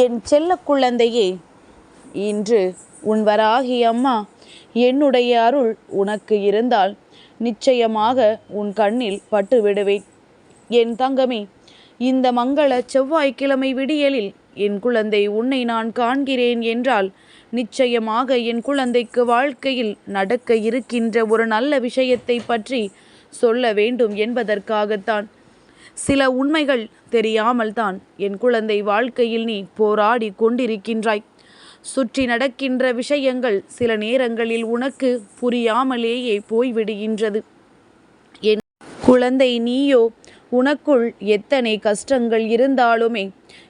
என் செல்ல குழந்தையே, இன்று உன் வராகி அம்மா என்னுடைய அருள் உனக்கு இருந்தால் நிச்சயமாக உன் கண்ணில் பட்டு விடுவேன். என் தங்கமே, இந்த மங்கள செவ்வாய்க்கிழமை விடியலில் என் குழந்தை உன்னை நான் காண்கிறேன் என்றால் நிச்சயமாக என் குழந்தைக்கு வாழ்க்கையில் நடக்க இருக்கின்ற ஒரு நல்ல விஷயத்தை பற்றி சொல்ல வேண்டும் என்பதற்காகத்தான். சில உண்மைகள் தெரியாமல் தான் என் குழந்தை வாழ்க்கையில் நீ போராடி கொண்டிருக்கின்றாய். சுற்றி நடக்கின்ற விஷயங்கள் சில நேரங்களில் உனக்கு புரியாமலேயே போய்விடுகின்றது. என் குழந்தை, நீயோ உனக்குள் எத்தனை கஷ்டங்கள் இருந்தாலுமே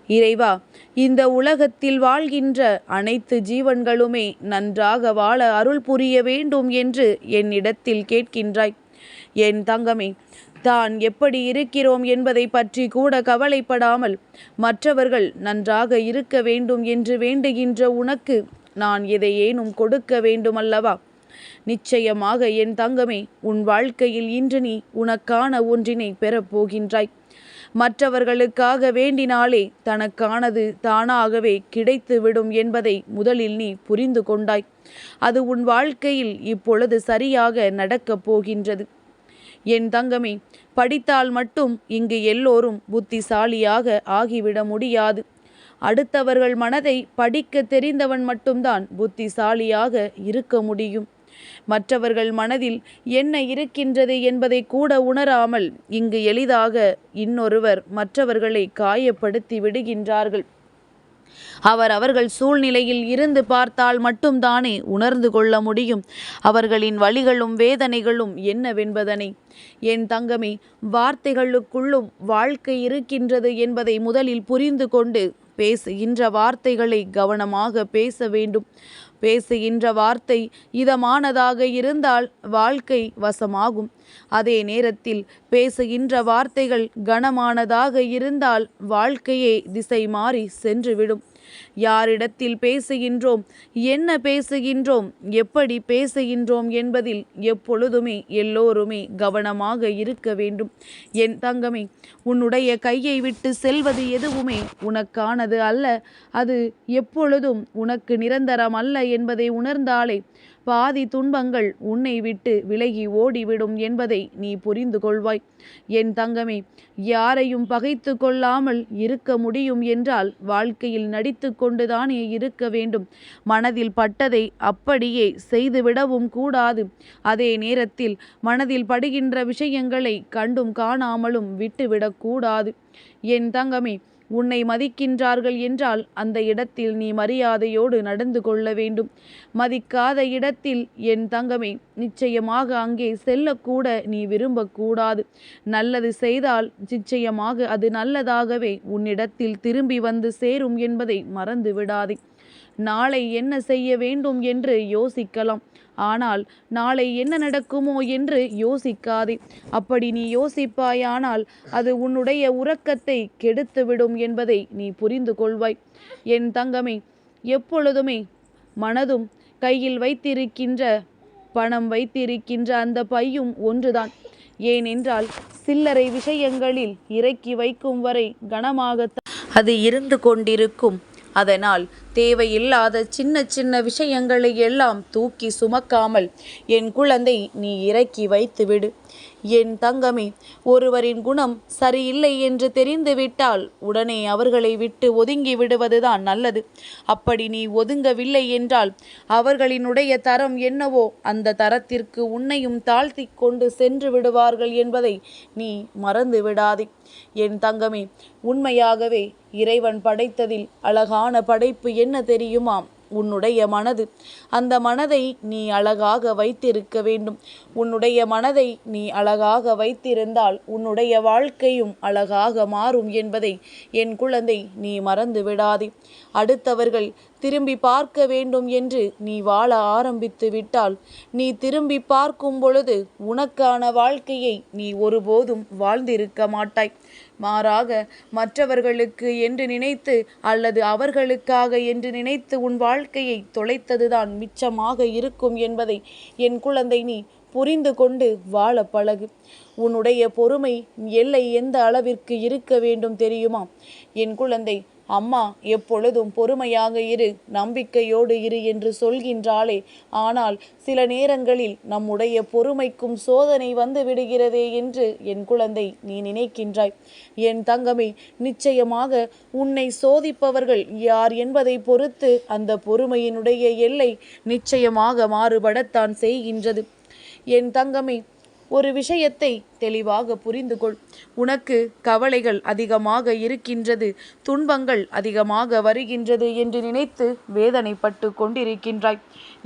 இறைவா, இந்த உலகத்தில் வாழ்கின்ற அனைத்து ஜீவன்களுமே நன்றாக வாழ அருள் புரிய வேண்டும் என்று என்னிடத்தில் கேட்கின்றாய். என் தங்கமே, தான் எப்படி இருக்கிறோம் என்பதை பற்றி கூட கவலைப்படாமல் மற்றவர்கள் நன்றாக இருக்க வேண்டும் என்று வேண்டுகின்ற உனக்கு நான் எதையேனும் கொடுக்க வேண்டுமல்லவா? நிச்சயமாக என் தங்கமே, உன் வாழ்க்கையில் இன்று நீ உனக்கான ஒன்றினை பெறப்போகின்றாய். மற்றவர்களுக்காக வேண்டினாலே தனக்கானது தானாகவே கிடைத்துவிடும் என்பதை முதலில் நீ புரிந்து கொண்டாய். அது உன் வாழ்க்கையில் இப்பொழுது சரியாக நடக்கப் போகின்றது. என் தங்கமே, படித்தால் மட்டும் இங்கு எல்லோரும் புத்திசாலியாக ஆகிவிட முடியாது. அடுத்தவர்கள் மனதை படிக்க தெரிந்தவன் மட்டும்தான் புத்திசாலியாக இருக்க முடியும். மற்றவர்கள் மனதில் என்ன இருக்கின்றது என்பதை கூட உணராமல் இங்கு எளிதாக இன்னொருவர் மற்றவர்களை காயப்படுத்தி விடுகின்றார்கள். அவர்கள் சூழ்நிலையில் இருந்து பார்த்தால் மட்டும்தானே உணர்ந்து கொள்ள முடியும் அவர்களின் வலிகளும் வேதனைகளும் என்னவென்பதனை. என் தங்கமே, வார்த்தைகளுக்குள்ளும் வாழ்க்கை இருக்கின்றது என்பதை முதலில் புரிந்து கொண்டு பேசுகின்ற வார்த்தைகளை கவனமாக பேச வேண்டும். பேசுகின்ற வார்த்தை இதமானதாக இருந்தால் வாழ்க்கை வசமாகும். அதே நேரத்தில் பேசுகின்ற வார்த்தைகள் கனமானதாக இருந்தால் வாழ்க்கையே திசை மாறி சென்றுவிடும். யாரிடத்தில் பேசுகின்றோம், என்ன பேசுகின்றோம், எப்படி பேசுகின்றோம் என்பதில் எப்பொழுதுமே எல்லோருமே கவனமாக இருக்க வேண்டும். என் தங்கமே, உன்னுடைய கையை விட்டு செல்வது எதுவுமே உனக்கானது அல்ல. அது எப்பொழுதும் உனக்கு நிரந்தரம் அல்ல என்பதை உணர்ந்தாலே பாதி துன்பங்கள் உன்னை விட்டு விலகி ஓடிவிடும் என்பதை நீ புரிந்து கொள்வாய். என் தங்கமே, யாரையும் பகைத்து கொள்ளாமல் இருக்க முடியும் என்றால் வாழ்க்கையில் நடித்து கொண்டுதானே இருக்க வேண்டும். மனதில் பட்டதை அப்படியே செய்துவிடவும் கூடாது. அதே நேரத்தில் மனதில் படுகின்ற விஷயங்களை கண்டும் காணாமலும் விட்டுவிடக்கூடாது. என் தங்கமே, உன்னை மதிக்கின்றார்கள் என்றால் அந்த இடத்தில் நீ மரியாதையோடு நடந்து கொள்ள வேண்டும். மதிக்காத இடத்தில் என் தங்கமே, நிச்சயமாக அங்கே செல்லக்கூட நீ விரும்பக்கூடாது. நல்லது செய்தால் நிச்சயமாக அது நல்லதாகவே உன்னிடத்தில் திரும்பி வந்து சேரும் என்பதை மறந்து விடாதே. நாளை என்ன செய்ய வேண்டும் என்று யோசிக்கலாம், ஆனால் நாளை என்ன நடக்குமோ என்று யோசிக்காதே. அப்படி நீ யோசிப்பாயானால் அது உன்னுடைய உறக்கத்தை கெடுத்துவிடும் என்பதை நீ புரிந்து கொள்வாய். என் தங்கமே, எப்பொழுதுமே மனதும் கையில் வைத்திருக்கின்ற பணம் வைத்திருக்கின்ற அந்த பையும் ஒன்றுதான். ஏனென்றால் சில்லறை விஷயங்களில் இறக்கி வைக்கும் வரை கனமாகத்தான் அது இருந்து கொண்டிருக்கும். அதனால் தேவையில்லாத சின்ன சின்ன விஷயங்களை எல்லாம் தூக்கி சுமக்காமல் என் குழந்தை நீ இறக்கி வைத்துவிடு. என் தங்கமே, ஒருவரின் குணம் சரியில்லை என்று தெரிந்துவிட்டால் உடனே அவர்களை விட்டு ஒதுங்கி விடுவதுதான் நல்லது. அப்படி நீ ஒதுங்கவில்லை என்றால் அவர்களினுடைய தரம் என்னவோ அந்த தரத்திற்கு உன்னையும் தாழ்த்தி கொண்டு சென்று விடுவார்கள் என்பதை நீ மறந்து விடாதே. என் தங்கமே, உண்மையாகவே இறைவன் படைத்ததில் அழகான படைப்பு என்ன தெரியுமா? உன்னுடைய மனது. அந்த மனதை நீ அழகாக வைத்திருக்க வேண்டும். உன்னுடைய மனதை நீ அழகாக வைத்திருந்தால் உன்னுடைய வாழ்க்கையும் அழகாக மாறும் என்பதை என் குழந்தை நீ மறந்து விடாதே. அடுத்தவர்கள் திரும்பி பார்க்க வேண்டும் என்று நீ வாழ ஆரம்பித்து விட்டால் நீ திரும்பி பார்க்கும் பொழுது உனக்கான வாழ்க்கையை நீ ஒருபோதும் வாழ்ந்திருக்க மாட்டாய். மாறாக மற்றவர்களுக்கு என்று நினைத்து அல்லது அவர்களுக்காக என்று நினைத்து உன் வாழ்க்கையை தொலைத்ததுதான் மிச்சமாக இருக்கும் என்பதை என் குழந்தை நீ புரிந்து கொண்டு வாழ பழகு. உன்னுடைய பொறுமை எல்லை எந்த அளவிற்கு இருக்க வேண்டும் தெரியுமா? என் குழந்தை, அம்மா எப்பொழுதும் பொறுமையாக இரு, நம்பிக்கையோடு இரு என்று சொல்கின்றாளே, ஆனால் சில நேரங்களில் நம்முடைய பொறுமைக்கும் சோதனை வந்து விடுகிறதே என்று என் குழந்தை நீ நினைக்கின்றாய். என் தங்கமே, நிச்சயமாக உன்னை சோதிப்பவர்கள் யார் என்பதை பொறுத்து அந்த பொறுமையினுடைய எல்லை நிச்சயமாக மாறுபடத்தான் செய்கின்றது. என் தங்கமே, ஒரு விஷயத்தை தெளிவாக புரிந்து கொள். உனக்கு கவலைகள் அதிகமாக இருக்கின்றது, துன்பங்கள் அதிகமாக வருகின்றது என்று நினைத்து வேதனைப்பட்டு கொண்டிருக்கின்றாய்.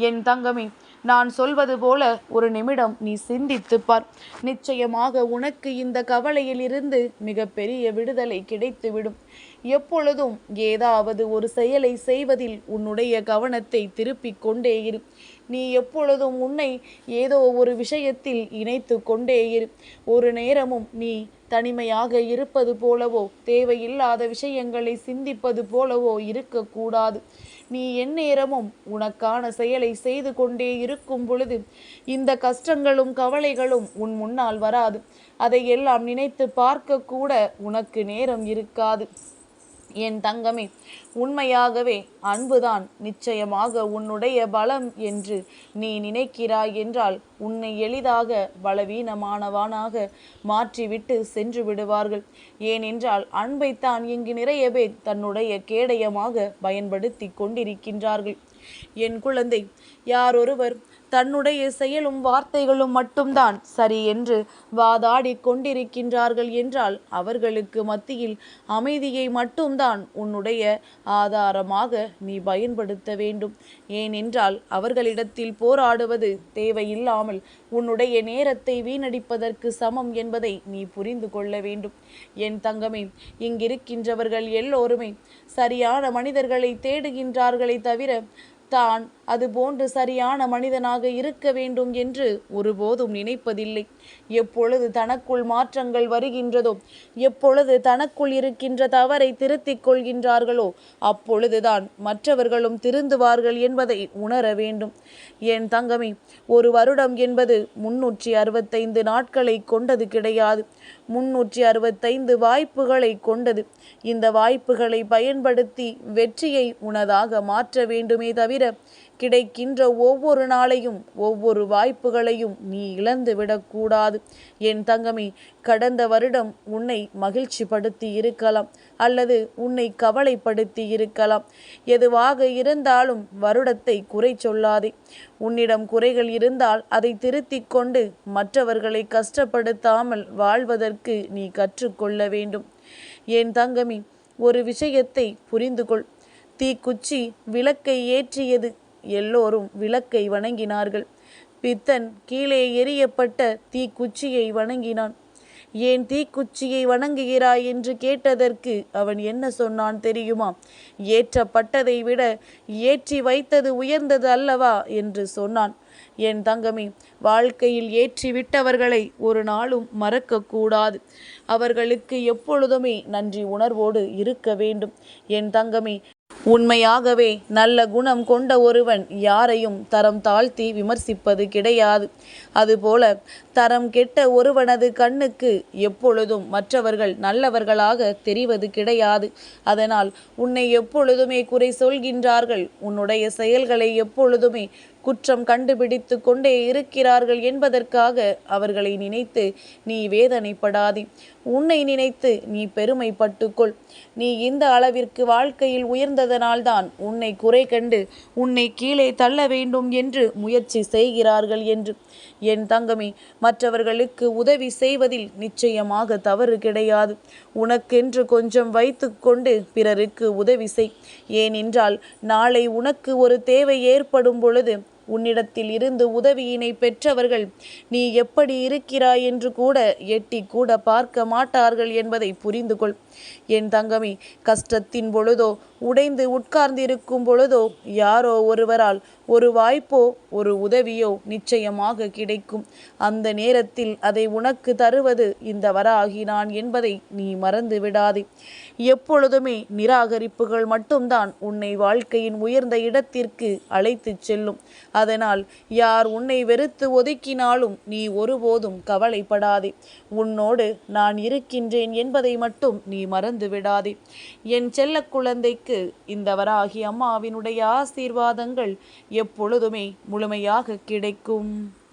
என் தங்கமே, நான் சொல்வது போல ஒரு நிமிடம் நீ சிந்தித்து பார். நிச்சயமாக உனக்கு இந்த கவலையிலிருந்து மிகப்பெரிய விடுதலை கிடைத்துவிடும். எப்பொழுதும் ஏதாவது ஒரு செயலை செய்வதில் உன்னுடைய கவனத்தை திருப்பிக் கொண்டே இரு. நீ எப்பொழுதும் உன்னை ஏதோ ஒரு விஷயத்தில் இணைத்து கொண்டே இரு. ஒரு நேரமும் நீ தனிமையாக இருப்பது போலவோ தேவையில்லாத விஷயங்களை சிந்திப்பது போலவோ இருக்கக்கூடாது. நீ எந்நேரமும் உனக்கான செயலை செய்து கொண்டே இருக்கும் பொழுது இந்த கஷ்டங்களும் கவலைகளும் உன் முன்னால் வராது. அதையெல்லாம் நினைத்து பார்க்க கூட உனக்கு நேரம் இருக்காது. என் தங்கமே, உண்மையாகவே அன்புதான் நிச்சயமாக உன்னுடைய பலம் என்று நீ நினைக்கிறாய் என்றால் உன்னை எளிதாக பலவீனமானவனாக மாற்றிவிட்டு சென்று விடுவார்கள். ஏனென்றால் அன்பைத்தான் இங்கு நிறைய பேர் தன்னுடைய கேடயமாக பயன்படுத்தி கொண்டிருக்கின்றார்கள். என் குழந்தை, யாரொருவர் தன்னுடைய செயலும் வார்த்தைகளும் மட்டும்தான் சரி என்று வாதாடி கொண்டிருக்கின்றார்கள் என்றால் அவர்களுக்கு மத்தியில் அமைதியை மட்டும்தான் உன்னுடைய ஆதாரமாக நீ பயன்படுத்த வேண்டும். ஏனென்றால் அவர்களிடத்தில் போராடுவது தேவையில்லாமல் உன்னுடைய நேரத்தை வீணடிப்பதற்கு சமம் என்பதை நீ புரிந்து கொள்ள வேண்டும். என் தங்கமே, இங்கிருக்கின்றவர்கள் எல்லோருமே சரியான மனிதர்களை தேடுகின்றார்களே தவிர தான் அதுபோன்று சரியான மனிதனாக இருக்க வேண்டும் என்று ஒருபோதும் நினைப்பதில்லை. எப்பொழுது தனக்குள் மாற்றங்கள் வருகின்றதோ, எப்பொழுது தனக்குள் இருக்கின்ற தவறை திருத்திக் கொள்கின்றார்களோ அப்பொழுதுதான் மற்றவர்களும் திருந்துவார்கள் என்பதை உணர வேண்டும். என் தங்கமே, ஒரு வருடம் என்பது 365 நாட்களை கொண்டது கிடையாது. 365 வாய்ப்புகளை கொண்டது. இந்த வாய்ப்புகளை பயன்படுத்தி வெற்றியை உனதாக மாற்ற வேண்டுமே தவிர கிடைக்கின்ற ஒவ்வொரு நாளையும் ஒவ்வொரு வாய்ப்புகளையும் நீ இழந்து விடக்கூடாது. என் தங்கமே, கடந்த வருடம் உன்னை மகிழ்ச்சி படுத்தி இருக்கலாம் அல்லது உன்னை கவலைப்படுத்தி இருக்கலாம். எதுவாக இருந்தாலும் வருடத்தை குறை சொல்லாதே. உன்னிடம் குறைகள் இருந்தால் அதை திருத்திக் கொண்டு மற்றவர்களை கஷ்டப்படுத்தாமல் வாழ்வதற்கு நீ கற்றுக்கொள்ள வேண்டும். என் தங்கமே, ஒரு விஷயத்தை புரிந்து கொள். தீக்குச்சி விளக்கை ஏற்றியது. எல்லோரும் விளக்கை வணங்கினார்கள். பித்தன் கீழே எரியப்பட்ட தீக்குச்சியை வணங்கினான். ஏன் தீக்குச்சியை வணங்குகிறாய் என்று கேட்டதற்கு அவன் என்ன சொன்னான் தெரியுமா? ஏற்றப்பட்டதை விட ஏற்றி வைத்தது உயர்ந்தது அல்லவா என்று சொன்னான். என் தங்கமே, வாழ்க்கையில் ஏற்றி விட்டவர்களை ஒரு நாளும் மறக்கக்கூடாது. அவர்களுக்கு எப்பொழுதுமே நன்றி உணர்வோடு இருக்க வேண்டும். என் தங்கமே, உண்மையாகவே நல்ல குணம் கொண்ட ஒருவன் யாரையும் தரம் தாழ்த்தி விமர்சிப்பது கிடையாது. அதுபோல தரம் கெட்ட ஒருவனது கண்ணுக்கு எப்பொழுதும் மற்றவர்கள் நல்லவர்களாக தெரிவது கிடையாது. அதனால் உன்னை எப்பொழுதுமே குறை சொல்கின்றார்கள், உன்னுடைய செயல்களை எப்பொழுதுமே குற்றம் கண்டுபிடித்து கொண்டே இருக்கிறார்கள் என்பதற்காக அவர்களை நினைத்து நீ வேதனைப்படாதே. உன்னை நினைத்து நீ பெருமைப்பட்டுக்கொள். நீ இந்த அளவிற்கு வாழ்க்கையில் உயர்ந்ததனால்தான் உன்னை குறை கண்டு உன்னை கீழே தள்ள வேண்டும் என்று முயற்சி செய்கிறார்கள் என்று. என் தங்கமே, மற்றவர்களுக்கு உதவி செய்வதில் நிச்சயமாக தவறு கிடையாது. உனக்கென்று கொஞ்சம் வைத்து கொண்டு பிறருக்கு உதவி செய். ஏனென்றால் நாளை உனக்கு ஒரு தேவை ஏற்படும் பொழுது உன்னிடத்தில் இருந்து உதவியினை பெற்றவர்கள் நீ எப்படி இருக்கிறாய் என்று கூட எட்டி கூட பார்க்க மாட்டார்கள் என்பதை புரிந்து கொள். என் தங்கமே, கஷ்டத்தின் பொழுதோ உடைந்து உட்கார்ந்திருக்கும் பொழுதோ யாரோ ஒருவரால் ஒரு வாய்ப்போ ஒரு உதவியோ நிச்சயமாக கிடைக்கும். அந்த நேரத்தில் அதை உனக்கு தருவது இந்த வராகி நான் என்பதை நீ மறந்து விடாதே. எப்பொழுதுமே நிராகரிப்புகள் மட்டும்தான் உன்னை வாழ்க்கையின் உயர்ந்த இடத்திற்கு அழைத்துச் செல்லும். அதனால் யார் உன்னை வெறுத்து ஒதுக்கினாலும் நீ ஒருபோதும் கவலைப்படாதே. உன்னோடு நான் இருக்கின்றேன் என்பதை மட்டும் நீ மறந்து விடாதே. என் செல்ல குழந்தைக்கு இந்த வராகி அம்மாவினுடைய ஆசீர்வாதங்கள் எப்பொழுதுமே முழுமையாக கிடைக்கும்.